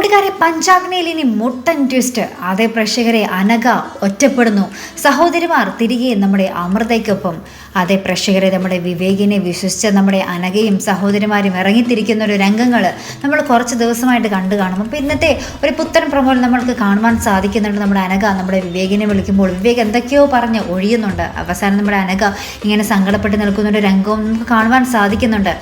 കൂട്ടുകാരെ, പഞ്ചാഗ്നിയിൽ ഇനി മുട്ടൻ ട്വിസ്റ്റ്. അതേ പ്രേക്ഷകരെ, അനഘ ഒറ്റപ്പെടുന്നു. സഹോദരിമാർ തിരികെ നമ്മുടെ അമൃതയ്ക്കൊപ്പം. അതേ പ്രേക്ഷകരെ, നമ്മുടെ വിവേകിനെ വിശ്വസിച്ച നമ്മുടെ അനഘയും സഹോദരിമാരും ഇറങ്ങിത്തിരിക്കുന്ന ഒരു രംഗങ്ങൾ നമ്മൾ കുറച്ച് ദിവസമായിട്ട് കണ്ടു കാണും. അപ്പോൾ ഇന്നത്തെ ഒരു പുത്തൻ പ്രമോയിൽ നമ്മൾക്ക് കാണുവാൻ സാധിക്കുന്നുണ്ട്. നമ്മുടെ അനഘ നമ്മുടെ വിവേകിനെ വിളിക്കുമ്പോൾ വിവേക് എന്തൊക്കെയോ പറഞ്ഞ് ഒഴിയുന്നുണ്ട്. അവസാനം നമ്മുടെ അനഘ ഇങ്ങനെ സങ്കടപ്പെട്ട് നിൽക്കുന്ന ഒരു രംഗവും നമുക്ക് കാണുവാൻ സാധിക്കുന്നുണ്ട്.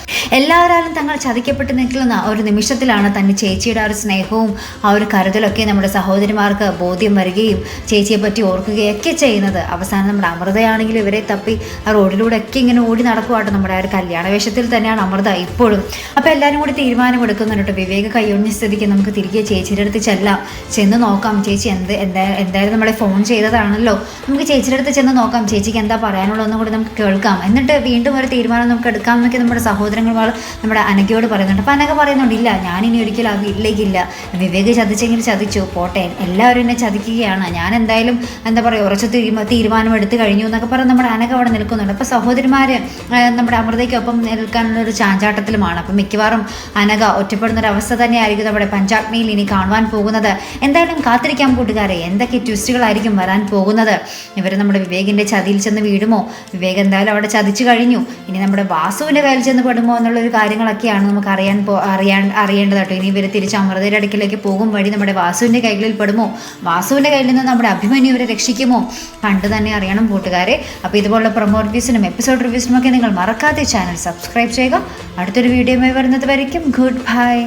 എല്ലാവരും തങ്ങൾ ചതിക്കപ്പെട്ട് നിൽക്കുന്ന ഒരു നിമിഷത്തിലാണ് തൻ്റെ ചേച്ചിയുടെ ആ ഒരു സ്നേഹവും ആ ഒരു കരുതലൊക്കെ നമ്മുടെ സഹോദരിമാർക്ക് ബോധ്യം വരികയും ചേച്ചിയെ പറ്റി ഓർക്കുകയൊക്കെ ചെയ്യുന്നത്. അവസാനം നമ്മുടെ അമൃതയാണെങ്കിലും ഇവരെ തപ്പി ആ റോഡിലൂടെ ഒക്കെ ഇങ്ങനെ ഓടി നടക്കുവാട്ടോ. നമ്മുടെ ആ ഒരു കല്യാണ വേഷത്തിൽ തന്നെയാണ് അമൃത ഇപ്പോഴും. അപ്പോൾ എല്ലാവരും കൂടി തീരുമാനമെടുക്കുന്നുണ്ട്. വിവേക കൈയൊഴിഞ്ഞ സ്ഥിതിക്ക് നമുക്ക് തിരികെ ചേച്ചിയുടെ അടുത്ത് ചെന്ന് നോക്കാം. ചേച്ചി എന്തായാലും നമ്മളെ ഫോൺ ചെയ്തതാണല്ലോ, നമുക്ക് ചേച്ചിയുടെ അടുത്ത് ചെന്ന് നോക്കാം, ചേച്ചിക്ക് എന്താ പറയാനുള്ളതെന്നും കൂടി നമുക്ക് കേൾക്കാം, എന്നിട്ട് വീണ്ടും ഒരു തീരുമാനം നമുക്ക് എടുക്കാം എന്നൊക്കെ നമ്മുടെ സഹോദരങ്ങൾ നമ്മുടെ അനഘയോട് പറയുന്നുണ്ട്. അപ്പം അനഘ പറയുന്നുണ്ട്, ഇല്ല, ഞാനിനി ഒരിക്കലും ആ വീട്ടിലേക്കില്ല. വിവേക് ചതിച്ചെങ്കിൽ ചതിച്ചു പോട്ടെ, എല്ലാവരും എന്നെ ചതിക്കുകയാണ്, ഞാൻ എന്തായാലും എന്താ പറയുക ഉറച്ച തീരുമാനം എടുത്തു കഴിഞ്ഞു എന്നൊക്കെ പറഞ്ഞ് നമ്മുടെ അനഘ അവിടെ നിൽക്കുന്നുണ്ട്. അപ്പോൾ സഹോദരിമാർ നമ്മുടെ അമൃതയ്ക്കൊപ്പം നിൽക്കാനുള്ളൊരു ചാഞ്ചാട്ടത്തിലുമാണ്. അപ്പം മിക്കവാറും അനഘ ഒറ്റപ്പെടുന്നൊരവസ്ഥ തന്നെയായിരിക്കും നമ്മുടെ പഞ്ചാഗ്നിയിൽ ഇനി കാണുവാൻ പോകുന്നത്. എന്തായാലും കാത്തിരിക്കാൻ കൂട്ടുകാരെ, എന്തൊക്കെ ട്വിസ്റ്റുകളായിരിക്കും വരാൻ പോകുന്നത്. ഇവർ നമ്മുടെ വിവേകിൻ്റെ ചതിയിൽ ചെന്ന് വീടുമോ? വിവേക് എന്തായാലും അവിടെ ചതിച്ചു കഴിഞ്ഞു, ഇനി നമ്മുടെ വാസുവിൻ്റെ കയ്യിൽ ചെന്ന് പെടുമോ എന്നുള്ളൊരു കാര്യങ്ങളൊക്കെയാണ് നമുക്ക് അറിയേണ്ടത് കേട്ടോ. ഇനി ഇവർ തിരിച്ച് അമൃതയുടെ അടുക്കിലേക്ക് പോകും വഴി നമ്മുടെ വാസുവിൻ്റെ കൈകളിൽ പെടുമോ? വാസുവിൻ്റെ കയ്യിൽ നിന്ന് നമ്മുടെ അഭിമന്യു ഇവരെ രക്ഷിക്കുമോ? കണ്ടു തന്നെ അറിയണം കൂട്ടുകാരെ. അപ്പോൾ ഇതുപോലുള്ള പ്രൊമോ റിവ്യൂസിനും എപ്പിസോഡ് റിവ്യൂസിനും ഒക്കെ നിങ്ങൾ മറക്കാതെ ചാനൽ സബ്സ്ക്രൈബ് ചെയ്യുക. അടുത്തൊരു വീഡിയോയുമായി വരുന്നത് വരയ്ക്കും ഗുഡ് ബൈ.